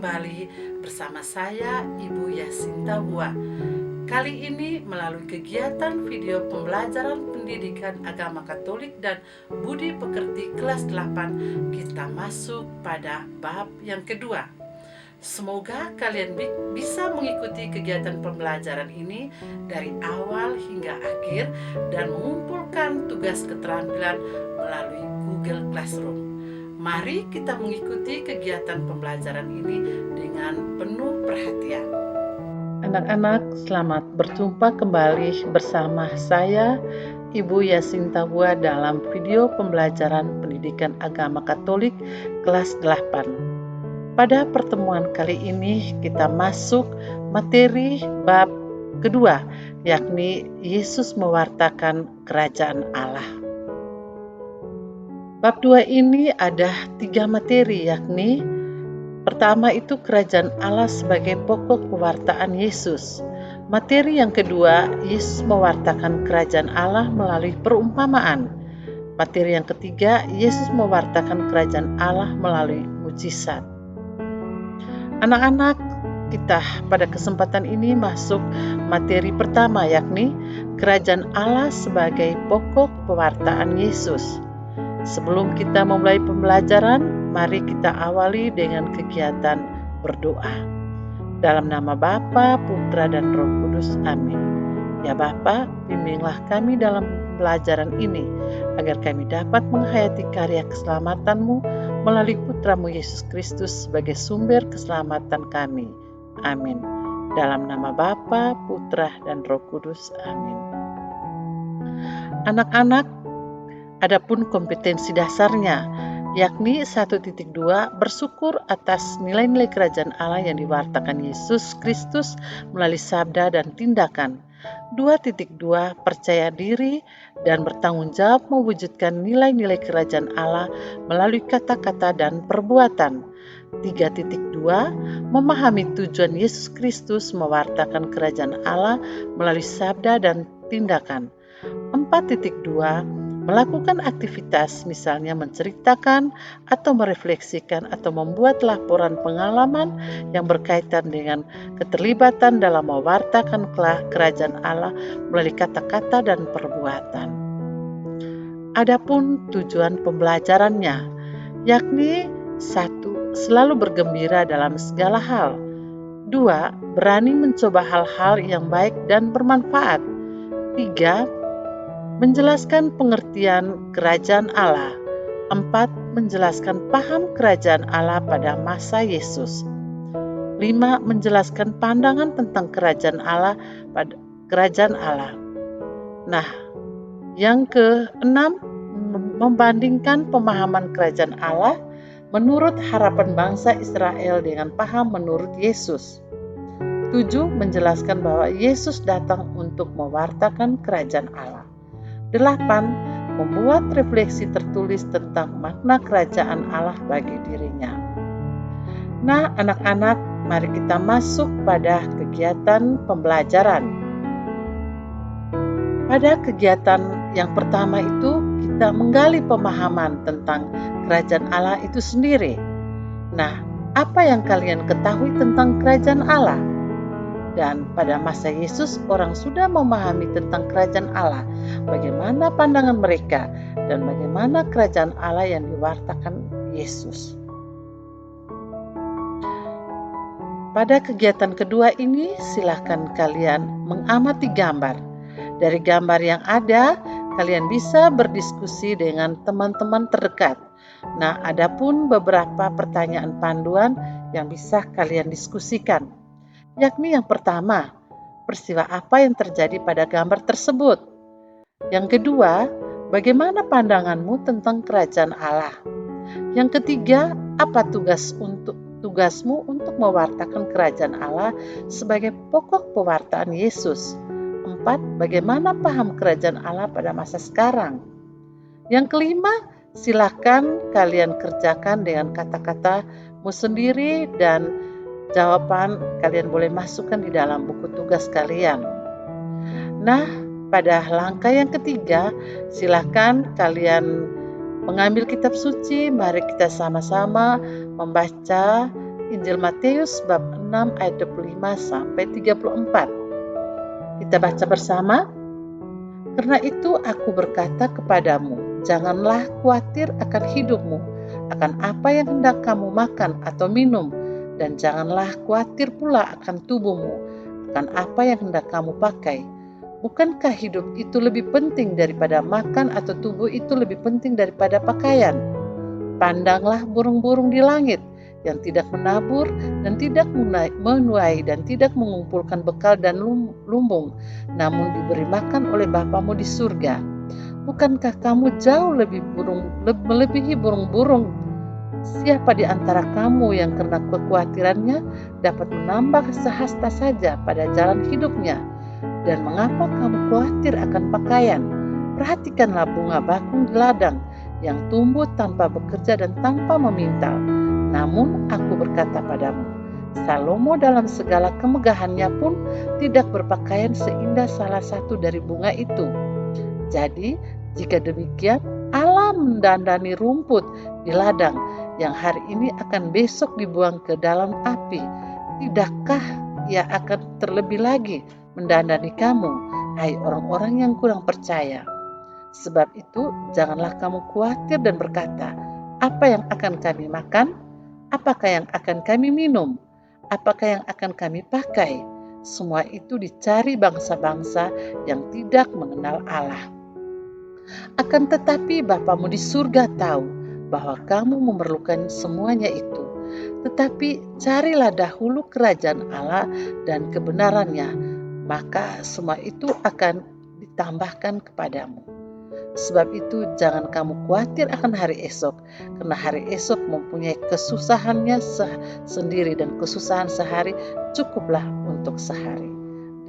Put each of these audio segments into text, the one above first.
kembali bersama saya, Ibu Yasinta Hua. Kali ini melalui kegiatan video pembelajaran pendidikan agama Katolik dan Budi Pekerti kelas 8, kita masuk pada bab yang kedua. Semoga kalian bisa mengikuti kegiatan pembelajaran ini dari awal hingga akhir dan mengumpulkan tugas keterampilan melalui Google Classroom. Mari kita mengikuti kegiatan pembelajaran ini dengan penuh perhatian. Anak-anak, selamat berjumpa kembali bersama saya, Ibu Yasinta Hua, dalam video pembelajaran pendidikan agama Katolik kelas 8. Pada pertemuan kali ini kita masuk materi bab kedua, yakni Yesus mewartakan kerajaan Allah. Bab 2 ini ada 3 materi, yakni pertama itu kerajaan Allah sebagai pokok pewartaan Yesus. Materi yang kedua, Yesus mewartakan kerajaan Allah melalui perumpamaan. Materi yang ketiga, Yesus mewartakan kerajaan Allah melalui mujizat. Anak-anak, kita pada kesempatan ini masuk materi pertama, yakni kerajaan Allah sebagai pokok pewartaan Yesus. Sebelum kita memulai pembelajaran, mari kita awali dengan kegiatan berdoa. Dalam nama Bapa, Putra, dan Roh Kudus. Amin. Ya Bapa, bimbinglah kami dalam pembelajaran ini, agar kami dapat menghayati karya keselamatan-Mu melalui Putra-Mu Yesus Kristus sebagai sumber keselamatan kami. Amin. Dalam nama Bapa, Putra, dan Roh Kudus. Amin. Anak-anak, adapun kompetensi dasarnya, yakni 1.2, bersyukur atas nilai-nilai kerajaan Allah yang diwartakan Yesus Kristus melalui sabda dan tindakan. 2.2, percaya diri dan bertanggung jawab mewujudkan nilai-nilai kerajaan Allah melalui kata-kata dan perbuatan. 3.2, memahami tujuan Yesus Kristus mewartakan kerajaan Allah melalui sabda dan tindakan. 4.2, melakukan aktivitas, misalnya menceritakan atau merefleksikan atau membuat laporan pengalaman yang berkaitan dengan keterlibatan dalam mewartakan kerajaan Allah melalui kata-kata dan perbuatan. Adapun tujuan pembelajarannya, yakni 1, selalu bergembira dalam segala hal. 2, berani mencoba hal-hal yang baik dan bermanfaat. 3, menjelaskan pengertian kerajaan Allah. 4, menjelaskan paham kerajaan Allah pada masa Yesus. 5, menjelaskan pandangan tentang kerajaan Allah pada kerajaan Allah. Nah, yang ke-6, membandingkan pemahaman kerajaan Allah menurut harapan bangsa Israel dengan paham menurut Yesus. 7, menjelaskan bahwa Yesus datang untuk mewartakan kerajaan Allah. 8, membuat refleksi tertulis tentang makna kerajaan Allah bagi dirinya. Nah, anak-anak, mari kita masuk pada kegiatan pembelajaran. Pada kegiatan yang pertama itu, kita menggali pemahaman tentang kerajaan Allah itu sendiri. Nah, apa yang kalian ketahui tentang kerajaan Allah? Dan pada masa Yesus, orang sudah memahami tentang kerajaan Allah, bagaimana pandangan mereka, dan bagaimana kerajaan Allah yang diwartakan Yesus. Pada kegiatan kedua ini, silakan kalian mengamati gambar. Dari gambar yang ada, kalian bisa berdiskusi dengan teman-teman terdekat. Nah, adapun beberapa pertanyaan panduan yang bisa kalian diskusikan, yakni yang pertama, peristiwa apa yang terjadi pada gambar tersebut? Yang kedua, bagaimana pandanganmu tentang kerajaan Allah? Yang ketiga, apa tugasmu untuk mewartakan kerajaan Allah sebagai pokok pewartaan Yesus? 4, bagaimana paham kerajaan Allah pada masa sekarang? Yang kelima, silakan kalian kerjakan dengan kata-katamu sendiri dan jawaban kalian boleh masukkan di dalam buku tugas kalian. Nah, pada langkah yang ketiga, silakan kalian mengambil kitab suci. Mari kita sama-sama membaca Injil Matius bab 6 ayat 25 sampai 34. Kita baca bersama. Karena itu aku berkata kepadamu, janganlah khawatir akan hidupmu, akan apa yang hendak kamu makan atau minum, dan janganlah khawatir pula akan tubuhmu, akan apa yang hendak kamu pakai. Bukankah hidup itu lebih penting daripada makan atau tubuh itu lebih penting daripada pakaian? Pandanglah burung-burung di langit yang tidak menabur dan tidak menuai dan tidak mengumpulkan bekal dan lumbung, namun diberi makan oleh Bapamu di surga. Bukankah kamu jauh melebihi burung-burung? Siapa di antara kamu yang karena kekhawatirannya dapat menambah sehasta saja pada jalan hidupnya? Dan mengapa kamu khawatir akan pakaian? Perhatikanlah bunga bakung di ladang yang tumbuh tanpa bekerja dan tanpa memintal. Namun aku berkata padamu, Salomo dalam segala kemegahannya pun tidak berpakaian seindah salah satu dari bunga itu. Jadi, jika demikian, Allah mendandani rumput di ladang yang hari ini akan besok dibuang ke dalam api. Tidakkah Ia akan terlebih lagi mendandani kamu, hai orang-orang yang kurang percaya? Sebab itu, janganlah kamu khawatir dan berkata, apa yang akan kami makan? Apakah yang akan kami minum? Apakah yang akan kami pakai? Semua itu dicari bangsa-bangsa yang tidak mengenal Allah. Akan tetapi Bapamu di surga tahu bahwa kamu memerlukan semuanya itu. Tetapi carilah dahulu kerajaan Allah dan kebenarannya, maka semua itu akan ditambahkan kepadamu. Sebab itu jangan kamu khawatir akan hari esok, karena hari esok mempunyai kesusahannya sendiri dan kesusahan sehari cukuplah untuk sehari.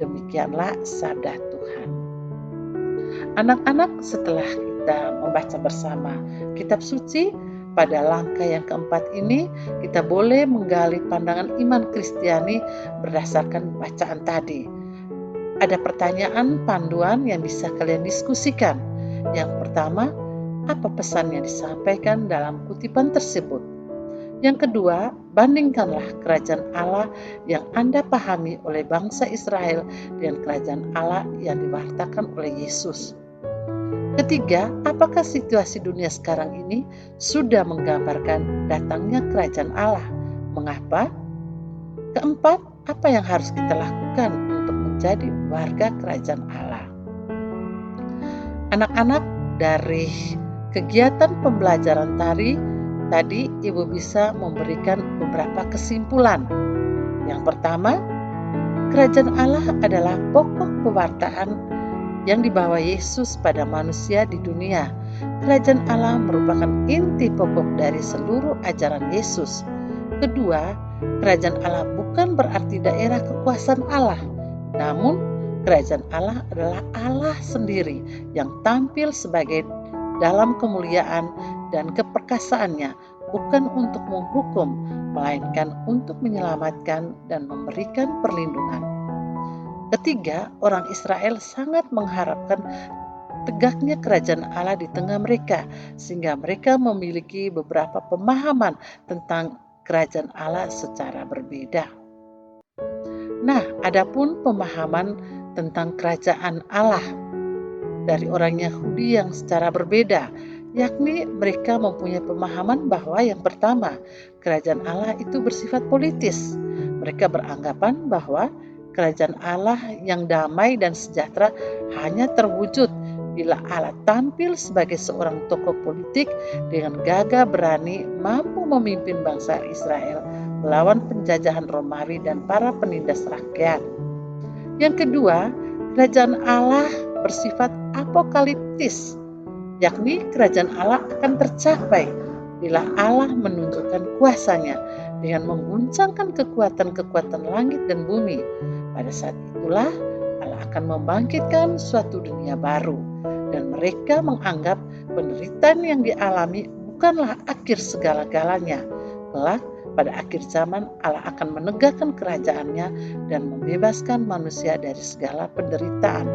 Demikianlah sabda Tuhan. Anak-anak, setelah kita membaca bersama kitab suci, pada langkah yang keempat ini kita boleh menggali pandangan iman Kristiani berdasarkan bacaan tadi. Ada pertanyaan panduan yang bisa kalian diskusikan. Yang pertama, apa pesan yang disampaikan dalam kutipan tersebut? Yang kedua, bandingkanlah kerajaan Allah yang Anda pahami oleh bangsa Israel dengan kerajaan Allah yang diwartakan oleh Yesus. Ketiga, apakah situasi dunia sekarang ini sudah menggambarkan datangnya kerajaan Allah? Mengapa? Keempat, apa yang harus kita lakukan untuk menjadi warga kerajaan Allah? Anak-anak, dari kegiatan pembelajaran tadi Ibu bisa memberikan beberapa kesimpulan. Yang pertama, kerajaan Allah adalah pokok pewartaan yang dibawa Yesus pada manusia di dunia. Kerajaan Allah merupakan inti pokok dari seluruh ajaran Yesus. Kedua, kerajaan Allah bukan berarti daerah kekuasaan Allah, namun kerajaan Allah adalah Allah sendiri yang tampil sebagai dalam kemuliaan dan keperkasaannya, bukan untuk menghukum, melainkan untuk menyelamatkan dan memberikan perlindungan. Ketiga, orang Israel sangat mengharapkan tegaknya kerajaan Allah di tengah mereka, sehingga mereka memiliki beberapa pemahaman tentang kerajaan Allah secara berbeda. Nah, adapun pemahaman tentang kerajaan Allah dari orang Yahudi yang secara berbeda, yakni mereka mempunyai pemahaman bahwa yang pertama, kerajaan Allah itu bersifat politis. Mereka beranggapan bahwa kerajaan Allah yang damai dan sejahtera hanya terwujud bila Allah tampil sebagai seorang tokoh politik dengan gagah berani mampu memimpin bangsa Israel melawan penjajahan Romawi dan para penindas rakyat. Yang kedua, kerajaan Allah bersifat apokaliptis, yakni kerajaan Allah akan tercapai bila Allah menunjukkan kuasanya dengan mengguncangkan kekuatan-kekuatan langit dan bumi. Pada saat itulah Allah akan membangkitkan suatu dunia baru, dan mereka menganggap penderitaan yang dialami bukanlah akhir segala-galanya. Kelak pada akhir zaman Allah akan menegakkan kerajaannya dan membebaskan manusia dari segala penderitaan.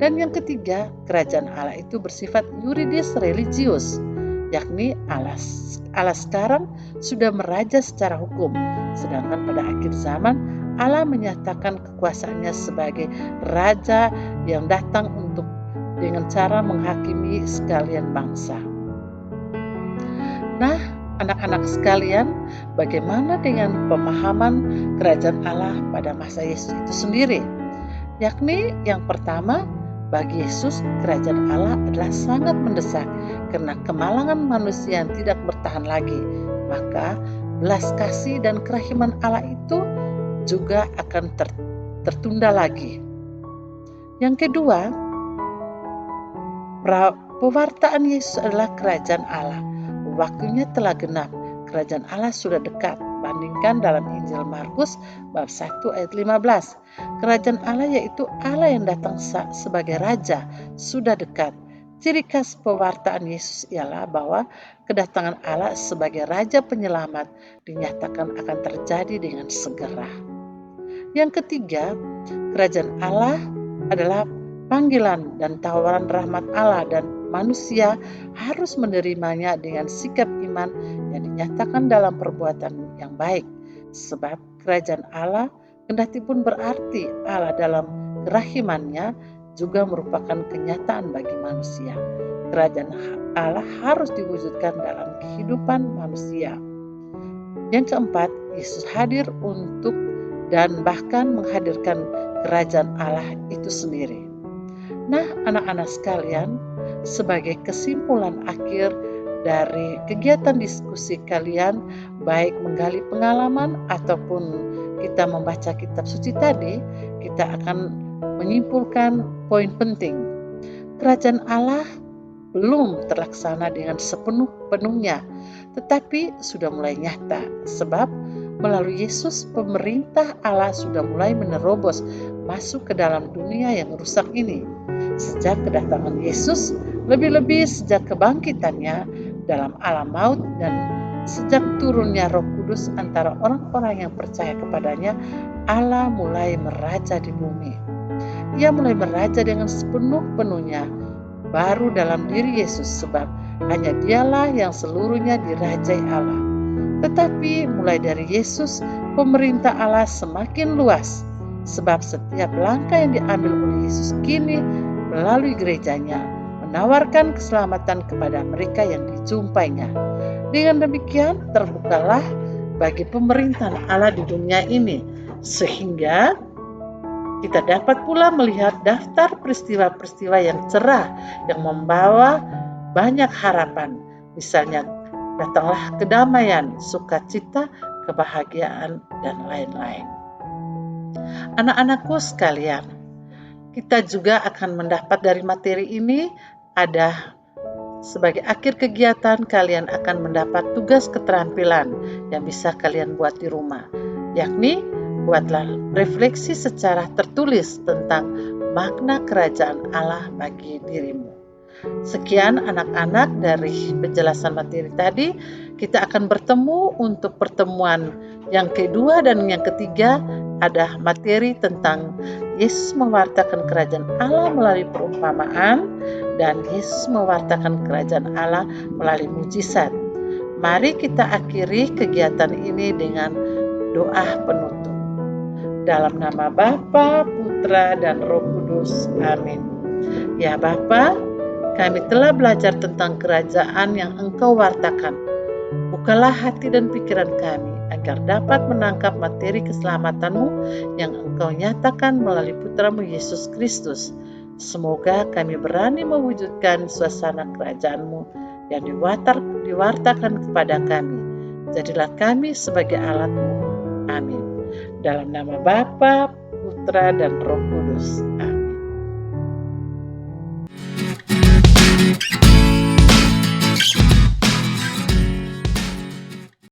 Dan yang ketiga, kerajaan Allah itu bersifat yuridis religius, yakni Allah sekarang sudah meraja secara hukum, sedangkan pada akhir zaman Allah menyatakan kekuasaannya sebagai raja yang datang dengan cara menghakimi sekalian bangsa. Nah, anak-anak sekalian, bagaimana dengan pemahaman kerajaan Allah pada masa Yesus itu sendiri? Yakni yang pertama, bagi Yesus kerajaan Allah adalah sangat mendesak karena kemalangan manusia yang tidak bertahan lagi. Maka belas kasih dan kerahiman Allah itu juga akan tertunda lagi. Yang kedua, pewartaan Yesus adalah kerajaan Allah. Waktunya telah genap, kerajaan Allah sudah dekat. Bandingkan dalam Injil Markus bab 1 ayat 15. Kerajaan Allah yaitu Allah yang datang sebagai raja sudah dekat. Ciri khas pewartaan Yesus ialah bahwa kedatangan Allah sebagai raja penyelamat dinyatakan akan terjadi dengan segera. Yang ketiga, kerajaan Allah adalah panggilan dan tawaran rahmat Allah, dan manusia harus menerimanya dengan sikap iman yang dinyatakan dalam perbuatan yang baik. Sebab kerajaan Allah kendati pun berarti Allah dalam kerahimannya juga merupakan kenyataan bagi manusia. Kerajaan Allah harus diwujudkan dalam kehidupan manusia. Yang keempat, Yesus hadir untuk dan bahkan menghadirkan kerajaan Allah itu sendiri. Nah, anak-anak sekalian, sebagai kesimpulan akhir dari kegiatan diskusi kalian, baik menggali pengalaman ataupun kita membaca kitab suci tadi, kita akan menyimpulkan poin penting. Kerajaan Allah belum terlaksana dengan sepenuhnya, tetapi sudah mulai nyata, sebab melalui Yesus pemerintah Allah sudah mulai menerobos masuk ke dalam dunia yang rusak ini. Sejak kedatangan Yesus, lebih-lebih sejak kebangkitannya dalam alam maut, dan sejak turunnya Roh Kudus antara orang-orang yang percaya kepadanya, Allah mulai meraja di bumi. Ia mulai meraja dengan sepenuh-penuhnya baru dalam diri Yesus, sebab hanya Dialah yang seluruhnya dirajai Allah. Tetapi mulai dari Yesus, pemerintah Allah semakin luas, sebab setiap langkah yang diambil oleh Yesus kini melalui gerejanya menawarkan keselamatan kepada mereka yang dijumpainya. Dengan demikian terbukalah bagi pemerintahan Allah di dunia ini, sehingga kita dapat pula melihat daftar peristiwa-peristiwa yang cerah yang membawa banyak harapan. Misalnya, datanglah kedamaian, sukacita, kebahagiaan, dan lain-lain. Anak-anakku sekalian, kita juga akan mendapat dari materi ini ada sebagai akhir kegiatan kalian akan mendapat tugas keterampilan yang bisa kalian buat di rumah, yakni buatlah refleksi secara tertulis tentang makna kerajaan Allah bagi dirimu. Sekian anak-anak dari penjelasan materi tadi. Kita akan bertemu untuk pertemuan yang kedua dan yang ketiga. Ada materi tentang Yesus mewartakan kerajaan Allah melalui perumpamaan, dan Yesus mewartakan kerajaan Allah melalui mujizat. Mari kita akhiri kegiatan ini dengan doa penutup. Dalam nama Bapa, Putra, dan Roh Kudus. Amin. Ya Bapa, kami telah belajar tentang kerajaan yang Engkau wartakan. Bukalah hati dan pikiran kami agar dapat menangkap materi keselamatan-Mu yang Engkau nyatakan melalui Putra-Mu Yesus Kristus. Semoga kami berani mewujudkan suasana kerajaan-Mu yang diwartakan kepada kami. Jadilah kami sebagai alat-Mu. Amin. Dalam nama Bapa, Putra, dan Roh Kudus. Amin.